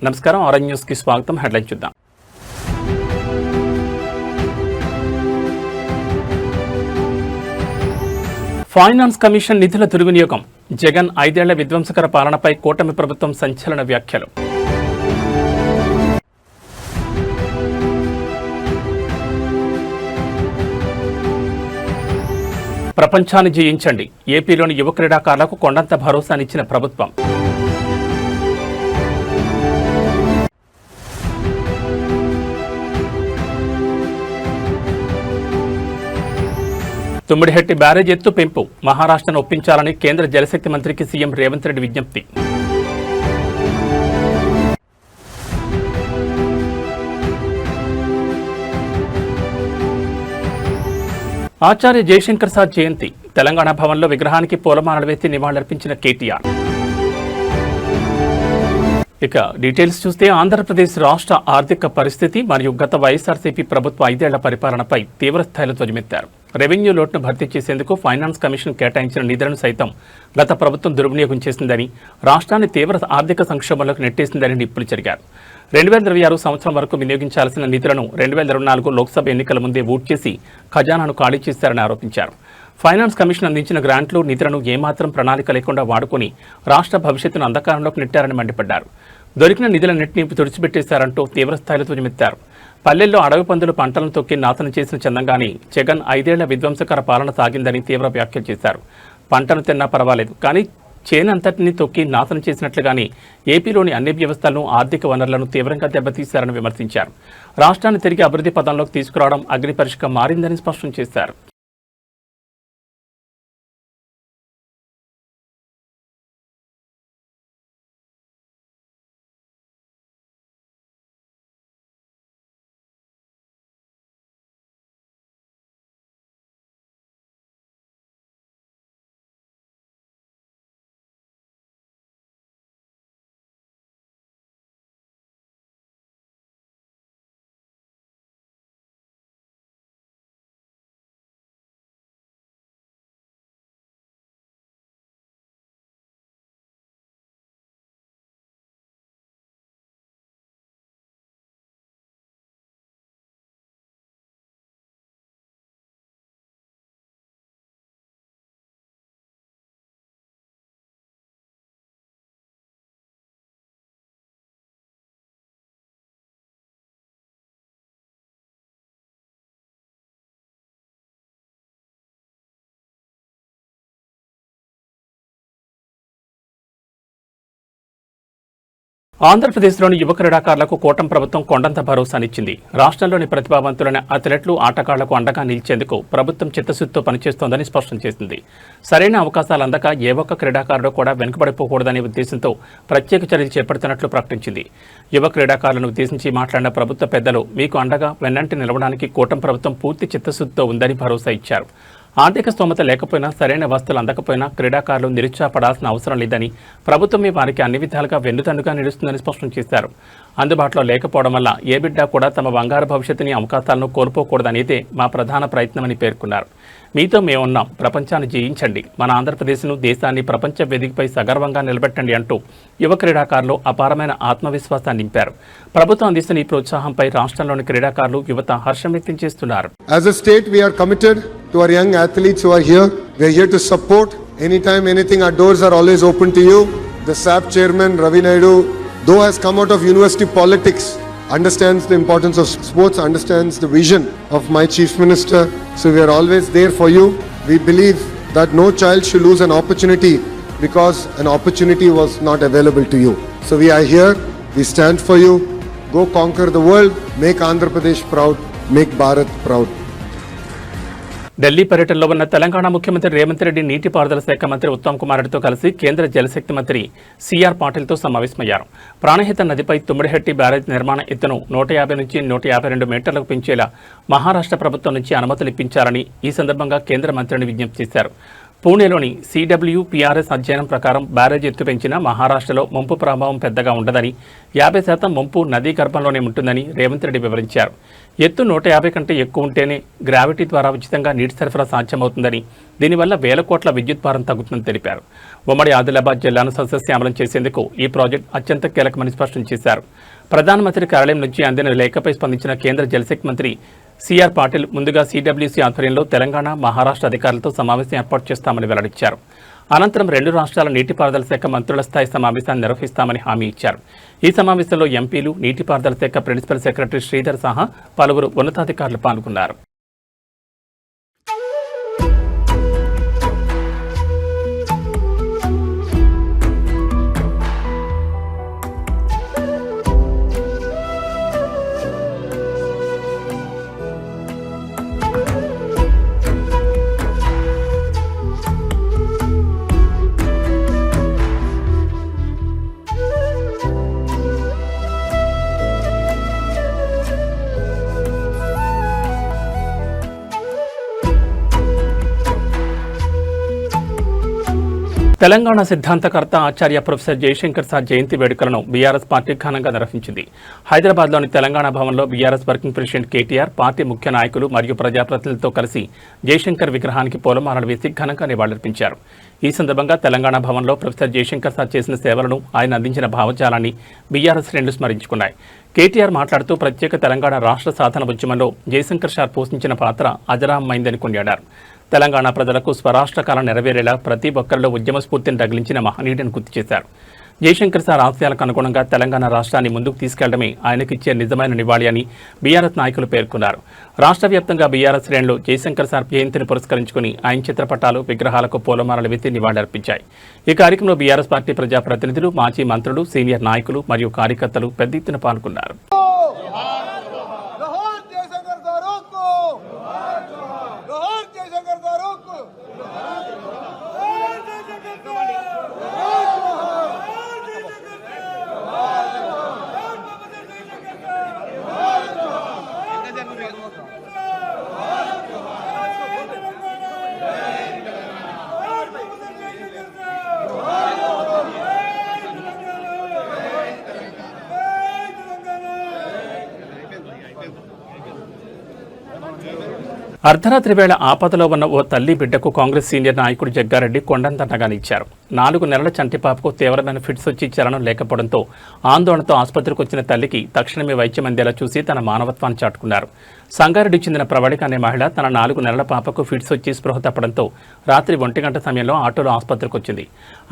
నమస్కారం, orange news కి స్వాగతం. హెడ్లైన్ చూద్దాం. ఫైనాన్స్ కమిషన్ నిధుల దుర్వినియోగం, జగన్ 5 ఏళ్ల విధ్వంసకర పాలనపై కూటమి ప్రభుత్వం సంచలన వ్యాఖ్యలు. ప్రపంచాన్ని జయించండి, ఏపీలోని యువ క్రీడాకారులకు కొండంత భరోసానిచ్చిన ప్రభుత్వం. తుమ్మిడిహెట్టి బ్యారేజ్ ఎత్తు పెంపు, మహారాష్ట్రను ఒప్పించాలని కేంద్ర జలశక్తి మంత్రికి సీఎం రేవంత్ రెడ్డి విజ్ఞప్తి. ఆచార్య జయశంకర్ సాద్ జయంతి, తెలంగాణ భవన్లో విగ్రహానికి పూలమాలలు వేసి నివాళులర్పించిన కేటీఆర్. ఇక డీటెయిల్స్ చూస్తే, ఆంధ్రప్రదేశ్ రాష్ట్ర ఆర్థిక పరిస్థితి మరియు గత వైఎస్ఆర్సీపీ ప్రభుత్వ 5 ఏళ్ల పరిపాలనపై తీవ్రస్థాయిలో ధ్వజమెత్తారు. రెవెన్యూ లోటును భర్తీ చేసేందుకు ఫైనాన్స్ కమిషన్ కేటాయించిన నిధులను సైతం గత ప్రభుత్వం దుర్వినియోగం చేసిందని, రాష్ట్రాన్ని తీవ్ర ఆర్థిక సంక్షోభంలోకి నెట్టేసిందని నిప్పులు చెరిగారు. 2026 సంవత్సరం వరకు వినియోగించాల్సిన నిధులను 2024 లోక్సభ ఎన్నికల ముందే ఊట్ చేసి ఖజానాను ఖాళీ చేశారని ఆరోపించారు. ఫైనాన్స్ కమిషన్ అందించిన గ్రాంట్లు, నిధులను ఏమాత్రం ప్రణాళిక లేకుండా వాడుకుని రాష్ట్ర భవిష్యత్తును అంధకారంలోకి నెట్టారని మండిపడ్డారు. దొరికిన నిధులన్నింటినీ తొడిచిపెట్టేశారంటూ తీవ్రస్థాయిలో ధ్వజమెత్తారు. పల్లెల్లో అడవి పందులు పంటలను తొక్కి నాశనం చేసిన చందంగానే జగన్ 5 ఏళ్ల విధ్వంసకర పాలన సాగిందని తీవ్ర వ్యాఖ్యలు చేశారు. పంటను తిన్నా పర్వాలేదు, కానీ చేనంతటిని తొక్కి నాశనం చేసినట్లుగానే ఏపీలోని అన్ని వ్యవస్థలను, ఆర్థిక వనరులను తీవ్రంగా దెబ్బతీశారని విమర్శించారు. రాష్ట్రాన్ని తిరిగి అభివృద్ధి పదంలోకి తీసుకురావడం అగ్నిపరీక్షగా మారిందని స్పష్టం చేశారు. ఆంధ్రప్రదేశ్లోని యువ క్రీడాకారులకు కూటమి ప్రభుత్వం కొండంత భరోసానిచ్చింది. రాష్ట్రంలోని ప్రతిభావంతులైన అథ్లెట్లు, ఆటగాళ్లకు అండగా నిలిచేందుకు ప్రభుత్వం చిత్తశుద్ధితో పనిచేస్తోందని స్పష్టం చేసింది. సరైన అవకాశాలు అందక ఏ ఒక్క క్రీడాకారుడు కూడా వెనుకబడిపోకూడదనే ఉద్దేశంతో ప్రత్యేక చర్యలు చేపడుతున్నట్లు ప్రకటించింది. యువ క్రీడాకారులను ఉద్దేశించి మాట్లాడిన ప్రభుత్వ పెద్దలు, మీకు అండగా వెన్నంటి నిలవడానికి కూటమి ప్రభుత్వం పూర్తి చిత్తశుద్ధితో ఉందని భరోసా ఇచ్చారు. ఆర్థిక స్తోమత లేకపోయినా, సరైన వస్తువులు అందకపోయినా క్రీడాకారులు నిరుత్సాహపడాల్సిన అవసరం లేదని, ప్రభుత్వమే వారికి అన్ని విధాలుగా వెన్నుదన్నుగా నిలుస్తుందని స్పష్టం చేశారు. అందుబాటులో లేకపోవడం వల్ల ఏ బిడ్డ కూడా తమ బంగారు భవిష్యత్తుని, అవకాశాలను కోల్పోకూడదనేదే మా ప్రధాన ప్రయత్నమని పేర్కొన్నారు. మీతో మేమున్నాం, ప్రపంచాన్ని జయించండి, మన ఆంధ్రప్రదేశ్ను, దేశాన్ని ప్రపంచ వేదికపై సగర్వంగా నిలబెట్టండి అంటూ యువ క్రీడాకారులు అపారమైన ఆత్మవిశ్వాసాన్ని నింపారు. ప్రభుత్వం అందిస్తున్న ఈ ప్రోత్సాహంపై రాష్ట్రంలోని క్రీడాకారులు, యువత హర్షం వ్యక్తం చేస్తున్నారు. As a state, we are committed to our young athletes who are here. We are here to support. Anytime, anything, our doors are always open to you. The SAP chairman, Ravi Naidu, though has come out of university politics, understands the importance of sports, understands the vision of my chief minister. So we are always there for you. We believe that no child should lose an opportunity because an opportunity was not available to you. So we are here. We stand for you. Go conquer the world. Make Andhra Pradesh proud. Make Bharat proud. Delhi పర్యటనలో ఉన్న తెలంగాణ ముఖ్యమంత్రి రేవంత్ రెడ్డి నీటిపారుదల శాఖ మంత్రి ఉత్తమ్ కుమార్ రెడ్డితో కలిసి కేంద్ర జలశక్తి మంత్రి సిఆర్ పాటిల్తో సమావేశమయ్యారు. ప్రాణహిత నదిపై తుమ్మిడిహెట్టి బ్యారేజ్ నిర్మాణ ఎత్తును 150 నుంచి 152 మీటర్లకు పెంచేలా మహారాష్ట్ర ప్రభుత్వం నుంచి అనుమతులు ఇప్పించాలని ఈ సందర్భంగా కేంద్ర మంత్రిని విజ్ఞప్తి చేశారు. పూణేలోని CWPRS అధ్యయనం ప్రకారం బ్యారేజ్ ఎత్తు పెంచిన మహారాష్ట్రలో ముంపు ప్రభావం పెద్దగా ఉండదని 50% ముంపు నదీ గర్భంలోనే ఉంటుందని రేవంత్ రెడ్డి వివరించారు. ఎత్తు 150 కంటే ఎక్కువ ఉంటేనే గ్రావిటీ ద్వారా ఉచితంగా నీటి సరఫరా సాధ్యమవుతుందని, దీనివల్ల వేల కోట్ల విద్యుత్ భారం తగ్గుతుందని తెలిపారు. ఉమ్మడి ఆదిలాబాద్ జిల్లాను సస్యశ్యామలం చేసేందుకు ఈ ప్రాజెక్టు అత్యంత కీలకమని స్పష్టం చేశారు. ప్రధానమంత్రి కార్యాలయం నుంచి అందిన లేఖపై స్పందించిన కేంద్ర జలశక్తి మంత్రి సిఆర్ పాటిల్ ముందుగా CWC ఆధ్వర్యంలో తెలంగాణ, మహారాష్ట్ర అధికారులతో సమావేశం ఏర్పాటు చేస్తామని వెల్లడించారు. అనంతరం 2 రాష్ట్రాల నీటిపారుదల శాఖ మంత్రుల స్థాయి సమావేశాన్ని నిర్వహిస్తామని హామీ ఇచ్చారు. ఈ సమావేశంలో ఎంపీలు, నీటిపారుదల శాఖ ప్రిన్సిపల్ సెక్రటరీ శ్రీధర్ సహా పలువురు ఉన్నతాధికారులు పాల్గొన్నారు. తెలంగాణ సిద్ధాంతకర్త ఆచార్య ప్రొఫెసర్ జయశంకర్ సార్ జయంతి వేడుకలను బీఆర్ఎస్ పార్టీ ఘనంగా నిర్వహించింది. హైదరాబాద్లోని తెలంగాణ భవన్లో BRS working president KTR, party ముఖ్య నాయకులు మరియు ప్రజాప్రతినిధులతో కలిసి జయశంకర్ విగ్రహానికి పూలమాలలు వేసి ఘనంగా నివాళులర్పించారు. ఈ సందర్భంగా తెలంగాణ భవన్లో ప్రొఫెసర్ జయశంకర్ సార్ చేసిన సేవలను, ఆయన అందించిన భావజాలాన్ని బీఆర్ఎస్ శ్రేణులు స్మరించుకున్నాయి. కేటీఆర్ మాట్లాడుతూ ప్రత్యేక తెలంగాణ రాష్ట్ర సాధన ఉద్యమంలో జయశంకర్ సార్ పోషించిన పాత్ర అజరామమైందని కొనియాడారు. తెలంగాణ ప్రజలకు స్వరాష్ట్ర కాలం నెరవేరేలా ప్రతి ఒక్కరిలో ఉద్యమ స్ఫూర్తిని రగిలించిన మహనీయుడిని గుర్తు చేశారు. జయశంకర్ సార్ ఆశయాలకు అనుగుణంగా తెలంగాణ రాష్ట్రాన్ని ముందుకు తీసుకెళ్లడమే ఆయనకిచ్చే నిజమైన నివాళి అని బీఆర్ఎస్ నాయకులు పేర్కొన్నారు. రాష్ట్ర వ్యాప్తంగా బీఆర్ఎస్ శ్రేణులు జయశంకర్ సార్ జయంతిని పురస్కరించుకుని ఆయన చిత్రపటాలు, విగ్రహాలకు పూలమాలలు వేసి నివాళులర్పించాయి. ఈ కార్యక్రమంలో బీఆర్ఎస్ పార్టీ ప్రజాప్రతినిధులు, మాజీ మంత్రులు, సీనియర్ నాయకులు మరియు కార్యకర్తలు పెద్ద ఎత్తున పాల్గొన్నారు. అర్ధరాత్రి వేళ ఆపదలో ఉన్న ఓ తల్లి బిడ్డకు కాంగ్రెస్ సీనియర్ నాయకుడు జగ్గారెడ్డి కొండంతనగానిచ్చారు. 4 నెలల చంటిపాపకు తీవ్రమైన ఫిట్స్ వచ్చి చలనం లేకపోవడంతో ఆందోళనతో ఆసుపత్రికి వచ్చిన తల్లికి తక్షణమే వైద్యం అందేలా చూసి తన మానవత్వాన్ని చాటుకున్నారు. సంగారెడ్డి చెందిన ప్రవళిక అనే మహిళ తన 4 నెలల పాపకు ఫిట్స్ వచ్చి స్పృహ తప్పడంతో రాత్రి 1 గంట సమయంలో ఆటోలో ఆసుపత్రికి వచ్చింది.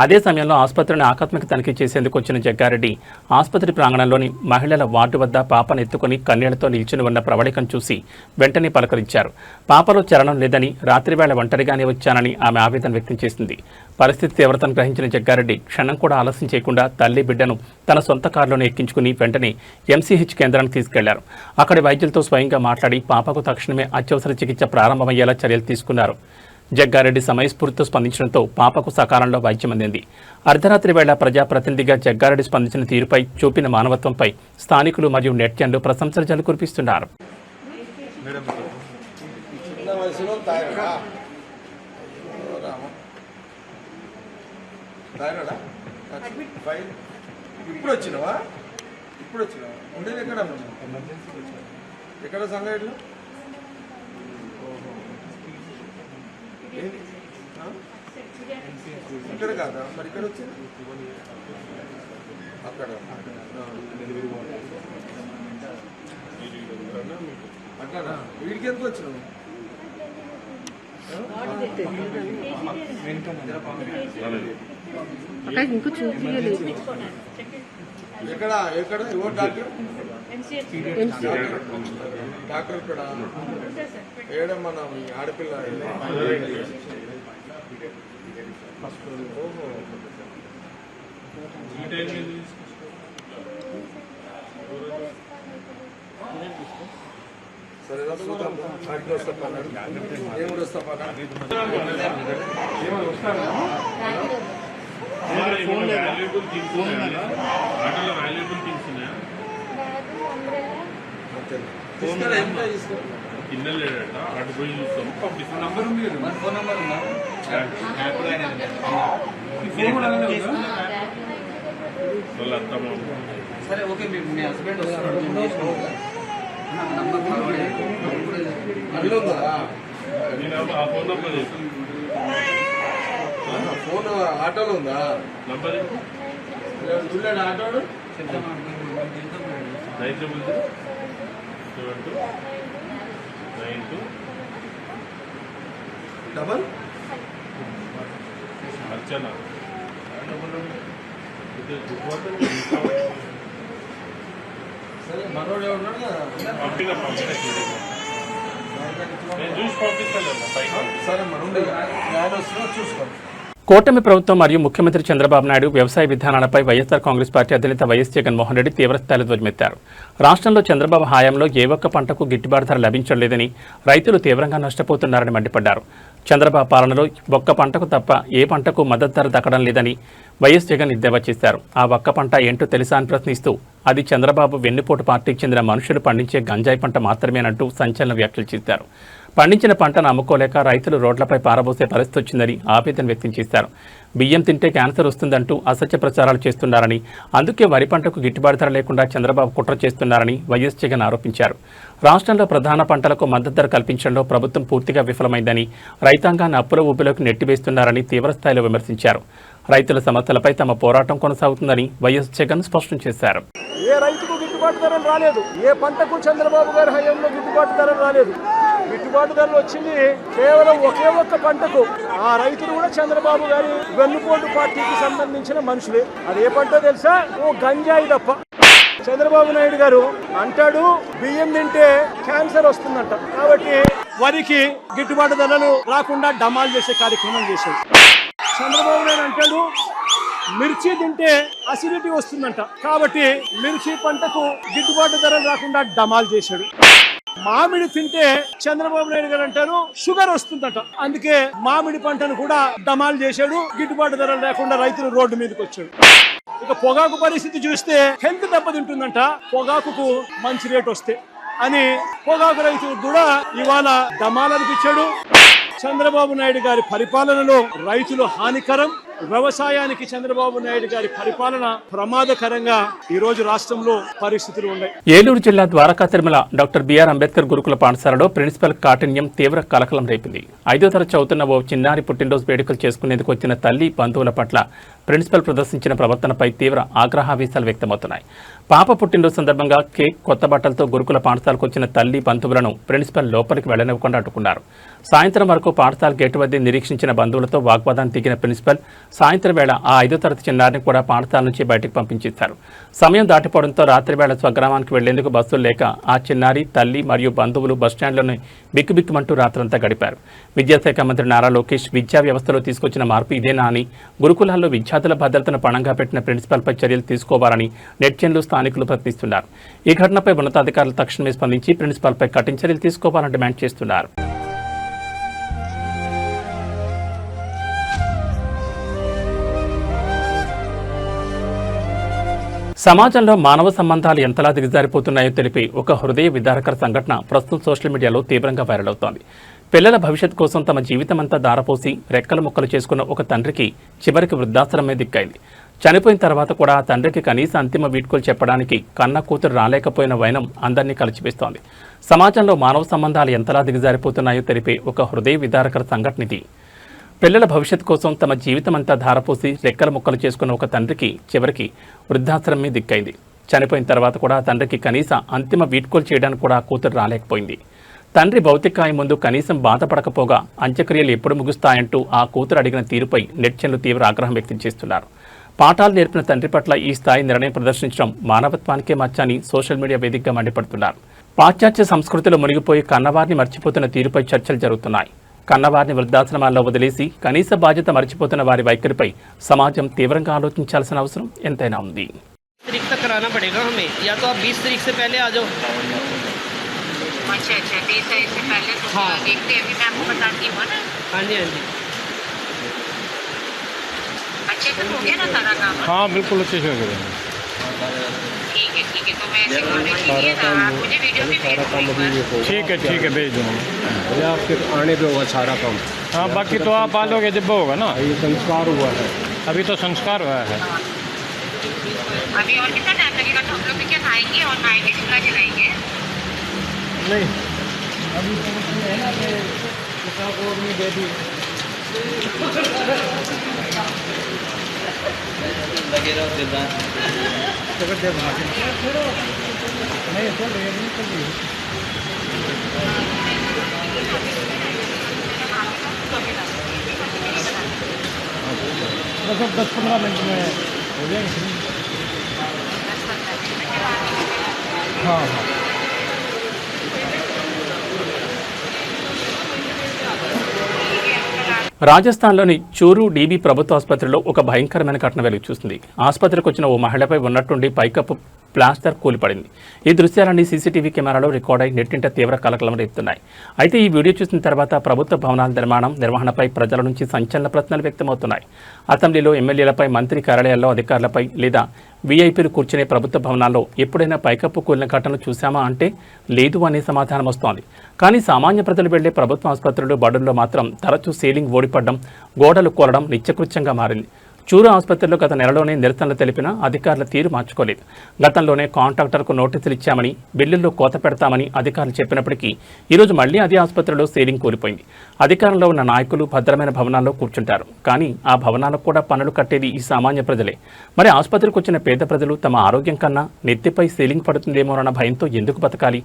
అదే సమయంలో ఆసుపత్రిని ఆకస్మిక తనిఖీ చేసేందుకు వచ్చిన జగ్గారెడ్డి ఆసుపత్రి ప్రాంగణంలోని మహిళల వార్డు వద్ద పాపను ఎత్తుకుని కన్నీళ్లతో నిల్చుని ఉన్న ప్రవళికను చూసి వెంటనే పలకరించారు. పాపలో చలనం లేదని, రాత్రివేళ ఒంటరిగానే వచ్చానని ఆమె ఆవేదన వ్యక్తం చేసింది. పరిస్థితి తీవ్రతను గ్రహించిన జగ్గారెడ్డి క్షణం కూడా ఆలస్యం చేయకుండా తల్లి బిడ్డను తన సొంత కారులోనే ఎక్కించుకుని వెంటనే MCH కేంద్రానికి తీసుకెళ్లారు. అక్కడి వైద్యులతో స్వయంగా మాట్లాడి పాపకు తక్షణమే అత్యవసర చికిత్స ప్రారంభమయ్యేలా చర్యలు తీసుకున్నారు. జగ్గారెడ్డి సమయస్ఫూర్తితో స్పందించడంతో పాపకు సకాలంలో వైద్యం అందింది. అర్ధరాత్రి వేళ ప్రజాప్రతినిధిగా జగ్గారెడ్డి స్పందించిన తీరుపై, చూపిన మానవత్వంపై స్థానికులు మరియు నెటిజన్లు ప్రశంసల జల్లు కురిపిస్తున్నారు. ఇప్పుడు వచ్చినావా ఉండేది ఎక్కడ సంగారెడ్డిలో ఇక్కడ కాదా మరి ఇక్కడ వచ్చింది అక్కడ అట్లా వీడికి ఎందుకు వచ్చినావు ఎక్కడ ఎక్కడ ఎవరు డాక్టర్ డాక్టర్ ఇక్కడ ఏడ మన ఆడపిల్ల సరేదా చూద్దాం. ఆడికి వస్తా పన్నాడు, నేను కూడా వస్తా పన్నాడు. కింద లేడట అటు పోయి చూస్తాం. నంబర్ ఉంది, ఫోన్ నంబర్ ఉందా? సరే ఓకే మీ హస్బెండ్ వస్తారు ఫోన్ ఆటోలో ఉందా చూడండి ఆటోడు డబల్ అర్చనా సరే మనోడు ఉన్నాడు కదా చూసి పంపిస్తాను. సరే మనోడు ఆయన వస్తున్నా చూసుకోండి. కూటమి ప్రభుత్వం మరియు ముఖ్యమంత్రి చంద్రబాబు నాయుడు వ్యవసాయ విధానాలపై వైఎస్ఆర్ కాంగ్రెస్ పార్టీ అధినేత వైఎస్ జగన్మోహన్ రెడ్డి తీవ్రస్థాయిలో ధ్వజమెత్తారు. రాష్ట్రంలో చంద్రబాబు హయాంలో ఏ ఒక్క పంటకు గిట్టుబాటు ధర లభించడం లేదని, రైతులు తీవ్రంగా నష్టపోతున్నారని మండిపడ్డారు. చంద్రబాబు పాలనలో ఒక్క పంటకు తప్ప ఏ పంటకు మద్దతు ధర దక్కడం లేదని వైఎస్ జగన్ ఎద్దేవా చేశారు. ఆ ఒక్క పంట ఏంటో తెలుసా అని ప్రశ్నిస్తూ అది చంద్రబాబు వెన్నుపోటు పార్టీకి చెందిన మనుషులు పండించే గంజాయి పంట మాత్రమేనంటూ సంచలన వ్యాఖ్యలు చేశారు. పండించిన పంటను అమ్ముకోలేక రైతులు రోడ్లపై పారబోసే పరిస్థితి వచ్చిందని ఆవేదన వ్యక్తం చేశారు. బియ్యం తింటే క్యాన్సర్ వస్తుందంటూ అసత్య ప్రచారాలు చేస్తున్నారని, అందుకే వరి పంటకు గిట్టుబాటు ధర లేకుండా చంద్రబాబు కుట్ర చేస్తున్నారని వైఎస్ జగన్ ఆరోపించారు. రాష్ట్రంలో ప్రధాన పంటలకు మద్దతు ధర కల్పించడంలో ప్రభుత్వం పూర్తిగా విఫలమైందని, రైతాంగాన్ని అప్పుల ఊపిలోకి నెట్టివేస్తున్నారని తీవ్రస్థాయిలో విమర్శించారు. రైతుల సమస్యలపై తమ పోరాటం కొనసాగుతుందని వైఎస్ జగన్ స్పష్టం చేశారు. ఏ రైతుకు గిట్టుబాటు ధరలు రాలేదు, ఏ పంటకు చంద్రబాబు గారి హయాంలో గిట్టుబాటు ధరలు రాలేదు. గిట్టుబాటు ధరలు వచ్చింది కేవలం ఒకే ఒక్క పంటకు. ఆ రైతులు కూడా చంద్రబాబు గారి వెన్నుపోటు పార్టీకి సంబంధించిన మనుషులే. అది ఏ పంటో తెలుసా? ఓ గంజాయి తప్ప. చంద్రబాబు నాయుడు గారు అంటాడు బియ్యం తింటే క్యాన్సర్ వస్తుందంట, కాబట్టి వరికి గిట్టుబాటు ధరలు రాకుండా డమాల్ చేసే కార్యక్రమం చేశాడు. చంద్రబాబు నాయుడు అంటాడు మిర్చి తింటే అసిడిటీ వస్తుందంట, కాబట్టి మిర్చి పంటకు గిట్టుబాటు ధరలు రాకుండా డమాల్ చేశాడు. మామిడి తింటే చంద్రబాబు నాయుడు గారు అంటారు షుగర్ వస్తుందట, అందుకే మామిడి పంటను కూడా డమాల్ చేశాడు. గిట్టుబాటు ధరలు లేకుండా రైతులు రోడ్డు మీదకి వచ్చాడు. ఇక పొగాకు పరిస్థితి చూస్తే హెల్త్ దెబ్బతింటుందంట, పొగాకుకు మంచి రేట్ వస్తే అని పొగాకు రైతులు కూడా ఇవాళ డమాల్ అనిపించాడు. చంద్రబాబు నాయుడు గారి పరిపాలనలో రైతులు హానికరం, వ్యవసాయానికి చంద్రబాబు నాయుడు గారి పరిపాలన ప్రమాదకరంగా ఈ రోజు రాష్ట్రంలో పరిస్థితులు ఉన్నాయి. ఏలూరు జిల్లా ద్వారకా తిరుమల డాక్టర్ బిఆర్ అంబేద్కర్ గురుకుల పాఠశాలలో ప్రిన్సిపల్ కాఠిన్యం తీవ్ర కలకలం రేపింది. 5వ తరగతి చదువుతున్న ఓ చిన్నారి పుట్టినరోజు వేడుకలు చేసుకునేందుకు వచ్చిన తల్లి బంధువుల పట్ల ప్రిన్సిపల్ ప్రదర్శించిన ప్రవర్తనపై తీవ్ర ఆగ్రహావేశాలు వ్యక్తమవుతున్నాయి. పాప పుట్టినరోజు సందర్భంగా కేక్, కొత్త బట్టలతో గురుకుల పాఠశాలకు వచ్చిన తల్లి బంధువులను ప్రిన్సిపల్ లోపలికి వెళ్లనివ్వకుండా అడ్డుకున్నారు. సాయంత్రం వరకు పాఠశాల గేటు వద్ద నిరీక్షించిన బంధువులతో వాగ్వాదాన్ని దిగిన ప్రిన్సిపల్ సాయంత్రం వేళ ఆ 5వ తరగతి చిన్నారిని కూడా పాఠశాల నుంచి బయటకు పంపించేశారు. సమయం దాటిపోవడంతో రాత్రి వేళ స్వగ్రామానికి వెళ్లేందుకు బస్సులు లేక ఆ చిన్నారి, తల్లి మరియు బంధువులు బస్టాండ్లోనే బిక్కుబిక్కుమంటూ రాత్రంతా గడిపారు. విద్యాశాఖ మంత్రి నారా లోకేష్ విద్యా వ్యవస్థలో తీసుకొచ్చిన మార్పు ఇదేనా అని, గురుకులాల్లో విద్యార్థుల భద్రతను పణంగా పెట్టిన ప్రిన్సిపల్పై చర్యలు తీసుకోవాలని నెటిజన్లు, స్థానికులు ప్రశ్నిస్తున్నారు. ఈ ఘటనపై ఉన్నతాధికారులు తక్షణమే స్పందించి ప్రిన్సిపల్పై కఠిన చర్యలు తీసుకోవాలని డిమాండ్ చేస్తున్నారు. సమాజంలో మానవ సంబంధాలు ఎంతలా దిగజారిపోతున్నాయో తెలిపి ఒక హృదయ విదారకర సంఘటన ప్రస్తుతం సోషల్ మీడియాలో తీవ్రంగా వైరల్ అవుతోంది. పిల్లల భవిష్యత్ కోసం తమ జీవితమంతా దారపోసి రెక్కలు ముక్కలు చేసుకున్న ఒక తండ్రికి చివరికి వృద్ధాశ్రమే దిక్కైంది. చనిపోయిన తర్వాత కూడా ఆ తండ్రికి కనీస అంతిమ వీడ్కోలు చెప్పడానికి కన్న కూతురు రాలేకపోయిన వైనం అందరినీ కలిచివేస్తోంది. సమాజంలో మానవ సంబంధాలు ఎంతలా దిగజారిపోతున్నాయో తెలిపే ఒక హృదయ విదారకర సంఘటన ఇది. పిల్లల భవిష్యత్ కోసం తమ జీవితమంతా ధారపోసి రెక్కల ముక్కలు చేసుకున్న ఒక తండ్రికి చివరికి వృద్ధాశ్రమే దిక్కైంది. చనిపోయిన తర్వాత కూడా తండ్రికి కనీస అంతిమ వీడ్కోలు చేయడానికి కూడా కూతురు రాలేకపోయింది. తండ్రి భౌతికాయం ముందు కనీసం బాధపడకపోగా అంత్యక్రియలు ఎప్పుడు ముగుస్తాయంటూ ఆ కూతురు అడిగిన తీరుపై నెటిజన్లు తీవ్ర ఆగ్రహం వ్యక్తం చేస్తున్నారు. పాఠాలు నేర్పిన తండ్రి పట్ల ఈ స్థాయి నిర్ణయం ప్రదర్శించడం మానవత్వానికే మచ్చని సోషల్ మీడియా వేదికగా మండిపడుతున్నారు. పాశ్చాత్య సంస్కృతిలో మునిగిపోయి కన్నవారిని మర్చిపోతున్న తీరుపై చర్చలు జరుగుతున్నాయి. కన్నవారిని వృద్ధాశ్రమాల్లో వదిలేసి కనీస బాధ్యత మర్చిపోతున్న వారి వైఖరిపై సమాజం తీవ్రంగా ఆలోచించాల్సిన అవసరం ఎంతైనా ఉంది. तारीख तक कराना पड़ेगा हमें, या तो आप 20 तारीख से पहले आ जाओ। अच्छा 20 तारीख से पहले तो हाँ। देखते हैं, अभी मैं आपको बताती हूँ ना। हाँ जी, हाँ जी। अच्छे से हो गया ना सारा काम? हाँ बिल्कुल अच्छे से करेंगे। ठीक है, तो मैं ऐसे बोल रही थी ये ना, आप मुझे वीडियो भी भेज दो। ठीक है भेज दूँगा भैया आपके आने पे होगा सारा काम। हाँ बाकी तो आप आ लोगे जब होगा ना, ये संस्कार हुआ है। अभी तो संस्कार हुआ है। अभी और कितना टाइम लगेगा? तो हम लोग भी क्या खाएंगे और नहाएंगे, शिमला खिलाएंगे? नहीं अभी तो है ना कि किसान को नहीं दे दी लगे रहो दिलदार नहीं चल रही नहीं चल रही बस 10-15 मिनट में हो जाएंगे। हाँ हाँ రాజస్థాన్లోని చూరు డీబీ ప్రభుత్వ ఆసుపత్రిలో ఒక భయంకరమైన ఘటన వెలుగు చూసింది. ఆసుపత్రికి వచ్చిన ఓ మహిళపై ఉన్నట్టుండి పైకప్పు ప్లాస్టర్ కూలిపడింది. ఈ దృశ్యాలన్నీ సీసీటీవీ కెమెరాలో రికార్డ్ అయి నెట్టింట తీవ్ర కలకలం రేపుతున్నాయి. అయితే ఈ వీడియో చూసిన తర్వాత ప్రభుత్వ భవనాల నిర్వహణపై ప్రజల నుంచి సంచలన ప్రశ్నలు వ్యక్తమవుతున్నాయి. అసెంబ్లీలో ఎమ్మెల్యేలపై, మంత్రి కార్యాలయాల్లో అధికారులపై లేదా వీఐపీలు కూర్చునే ప్రభుత్వ భవనాల్లో ఎప్పుడైనా పైకప్పు కూలిన ఘటనలు చూశామా అంటే లేదు అనే సమాధానం వస్తోంది. కానీ సామాన్య ప్రజలు వెళ్లే ప్రభుత్వ ఆసుపత్రులు, బడుల్లో మాత్రం తరచూ సీలింగ్ ఓడిపడడం, గోడలు కూలడం నిత్యకృత్యంగా మారింది. చూరు ఆసుపత్రిలో గత నెలలోనే నిరసనలు తెలిపినా అధికారుల తీరు మార్చుకోలేదు. గతంలోనే కాంట్రాక్టర్కు నోటీసులు ఇచ్చామని, బిల్లుల్లో కోత పెడతామని అధికారులు చెప్పినప్పటికీ ఈరోజు మళ్లీ అదే ఆసుపత్రిలో సీలింగ్ కూలిపోయింది. అధికారంలో ఉన్న నాయకులు భద్రమైన భవనాల్లో కూర్చుంటారు, కానీ ఆ భవనాలకు కూడా పన్నులు కట్టేది ఈ సామాన్య ప్రజలే. మరి ఆసుపత్రికి వచ్చిన పేద ప్రజలు తమ ఆరోగ్యం కన్నా నెత్తిపై సీలింగ్ పడుతుందేమోనన్న భయంతో ఎందుకు బతకాలి?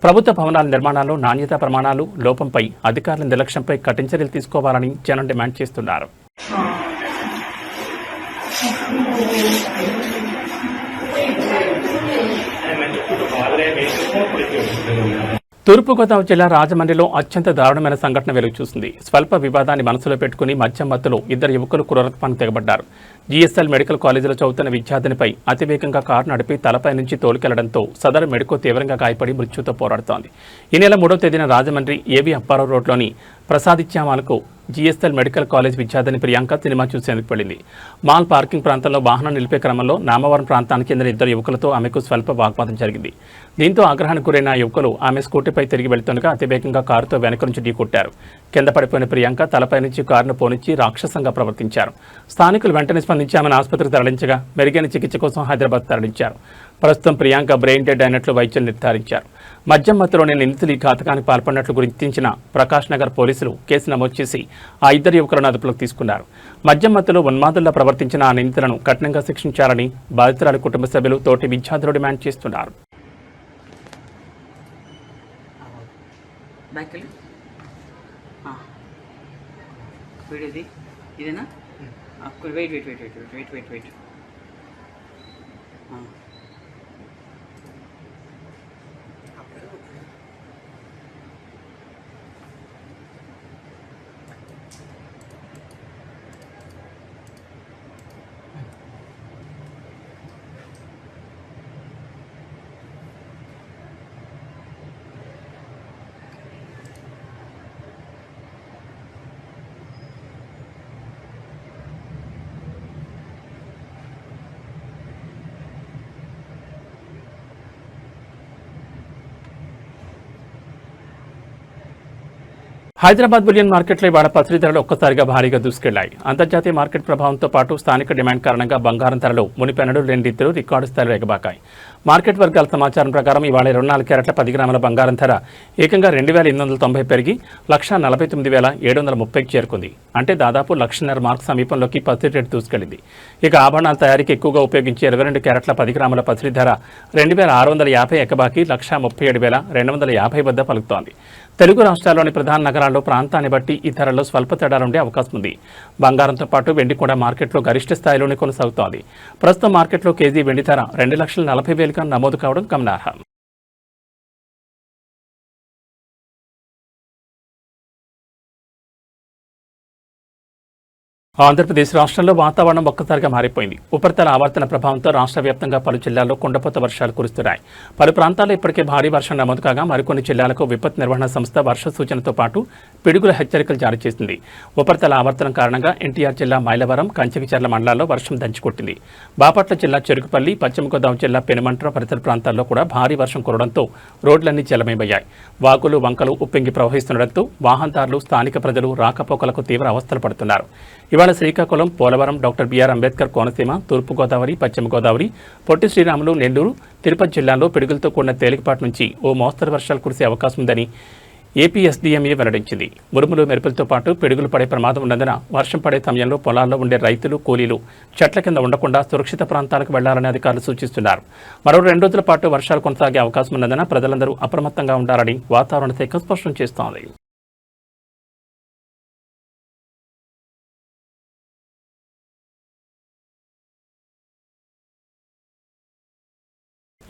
ప్రభుత్వ భవనాల నిర్మాణాల్లో నాణ్యతా ప్రమాణాలు లోపంపై అధికారుల నిర్లక్ష్యంపై కఠిన చర్యలు తీసుకోవాలని జనం డిమాండ్ చేస్తున్నారు. తూర్పుగోదావరి జిల్లా రాజమండ్రిలో అత్యంత దారుణమైన సంఘటన వెలుగు చూసింది. స్వల్ప వివాదాన్ని మనసులో పెట్టుకుని మద్యం మత్తులో ఇద్దరు యువకులు క్రూరత్వానికి తెగబడ్డారు. జీఎస్ఎల్ మెడికల్ కాలేజీలో చదువుతున్న విద్యార్థినిపై అతివేగంగా కారు నడిపి తలపై నుంచి తోలుకెళ్లడంతో సదరు మెడికో తీవ్రంగా గాయపడి మృత్యుతో పోరాడుతోంది. ఈ నెల 3వ తేదీన రాజమండ్రి ఏవి అప్పారావు రోడ్లోని ప్రసాదిత్యామాలకు జీఎస్ఎల్ మెడికల్ కాలేజ్ విద్యార్థిని ప్రియాంక సినిమా చూసేందుకు వెళ్లింది. మాల్ పార్కింగ్ ప్రాంతంలో వాహనం నిలిపే క్రమంలో నామవరం ప్రాంతానికి చెందిన ఇద్దరు యువకులతో ఆమెకు స్వల్ప వాగ్వాదం జరిగింది. దీంతో ఆగ్రహానికి గురైన ఆ యువకులు ఆమె స్కూటీపై తిరిగి వెళ్తుండగా అతివేగంగా కారుతో వెనక నుంచి ఢీకొట్టారు. కింద పడిపోయిన ప్రియాంక తలపై నుంచి కారును పోనిచ్చి రాక్షసంగా ప్రవర్తించారు. స్థానికులు వెంటనే స్పందించి ఆమెను ఆసుపత్రికి తరలించగా మెరుగైన చికిత్స కోసం హైదరాబాద్ తరలించారు. ప్రస్తుతం ప్రియాంక బ్రెయిన్ డెడ్ అయినట్లు వైద్యులు నిర్ధారించారు. మద్యం మత్తులోని నిందితులు ఈ ఘాతకానికి పాల్పడినట్లు గుర్తించిన ప్రకాష్ నగర్ పోలీసులు కేసు నమోదు చేసి ఆ ఇద్దరు యువకులను అదుపులోకి తీసుకున్నారు. మద్యం మత్తులో ఉన్మాదుల్లా ప్రవర్తించిన ఆ నిందితులను కఠినంగా శిక్షించాలని బాధితురాలి కుటుంబ సభ్యులు, తోటి విద్యార్థులు డిమాండ్ చేస్తున్నారు. హైదరాబాద్ బులియన్ మార్కెట్లో ఇవాళ పసిడి ధరలు ఒక్కసారిగా భారీగా దూసుకెళ్లాయి. అంతర్జాతీయ మార్కెట్ ప్రభావంతో పాటు స్థానిక డిమాండ్ కారణంగా బంగారం ధరలు మునిపెన్నడూ లేని రీతిలో రికార్డు స్థాయిలో ఎగబాకాయి. మార్కెట్ వర్గాల సమాచారం ప్రకారం ఇవాళ 24 క్యారెట్ల 10 గ్రాముల బంగారం ధర ఏకంగా 2,890 పెరిగి 1,49,730కి చేరుకుంది. అంటే దాదాపు 1,00,000 మార్క్ సమీపంలోకి పసిడి రేటు దూసుకెళ్లింది. ఇక ఆభరణాల తయారీకి ఎక్కువగా ఉపయోగించే 22 క్యారెట్ల 10 గ్రాముల పసిడి ధర 2,650 ఎగబాకి 1,37,250 వద్ద పలుకుతోంది. తెలుగు రాష్ట్రాల్లోని ప్రధాన నగరాల్లో ప్రాంతాన్ని బట్టి ఈ ధరల్లో స్వల్ప తేడాలుండే అవకాశం ఉంది. బంగారంతో పాటు వెండి కూడా మార్కెట్లో గరిష్ట స్థాయిలోనే కొనసాగుతోంది. ప్రస్తుతం మార్కెట్లో కేజీ వెండి ధర 2,40,000గా నమోదు కావడం గమనార్హం. ఆంధ్రప్రదేశ్ రాష్ట్రంలో వాతావరణం ఒక్కసారిగా మారిపోయింది. ఉపరితల ఆవర్తన ప్రభావంతో రాష్ట్ర వ్యాప్తంగా పలు జిల్లాల్లో కుండపోత వర్షాలు కురుస్తున్నాయి. పలు ప్రాంతాల్లో ఇప్పటికే భారీ వర్షం నమోదు కాగా మరికొన్ని జిల్లాలకు విపత్తు నిర్వహణ సంస్థ వర్ష సూచనతో పాటు పిడుగుల హెచ్చరికలు జారీ చేసింది. ఉపరితల ఆవర్తనం కారణంగా ఎన్టీఆర్ జిల్లా మైలవరం, కంచకిచర్ల మండలాల్లో వర్షం దంచుకొట్టింది. బాపట్ల జిల్లా చెరుకుపల్లి, పశ్చిమ గోదావరి జిల్లా పెనుమంట్ర పరిసర ప్రాంతాల్లో కూడా భారీ వర్షం కురవడంతో రోడ్లన్నీ జలమయమయ్యాయి. వాగులు, వంకలు ఉప్పొంగి ప్రవహిస్తుండటంతో వాహనదారులు, స్థానిక ప్రజలు రాకపోకలకు తీవ్ర అవస్థలు పడుతున్నారు. ఇవాళ శ్రీకాకుళం, పోలవరం, డాక్టర్ బిఆర్ అంబేద్కర్ కోనసీమ, తూర్పుగోదావరి, పశ్చిమ గోదావరి, పొట్టి శ్రీరాములు, నెల్లూరు, తిరుపతి జిల్లాల్లో పిడుగులతో కూడిన తేలికపాటి నుంచి ఓ మోస్తరు వర్షాలు కురిసే అవకాశం ఉందని ఏపీఎస్డీఎంఏ వెల్లడించింది. ఉరుములు, మెరుపులతో పాటు పిడుగులు పడే ప్రమాదం ఉన్నందున వర్షం పడే సమయంలో పొలాల్లో ఉండే రైతులు, కూలీలు చెట్ల కింద ఉండకుండా సురక్షిత ప్రాంతాలకు వెళ్లాలని అధికారులు సూచిస్తున్నారు. మరో 2 రోజుల పాటు వర్షాలు కొనసాగే అవకాశం ఉన్నందున ప్రజలందరూ అప్రమత్తంగా ఉండాలని వాతావరణ శాఖ స్పష్టం చేస్తోంది.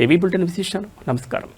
ఏబీ బులెటిన్ విశేషాలు. నమస్కారం.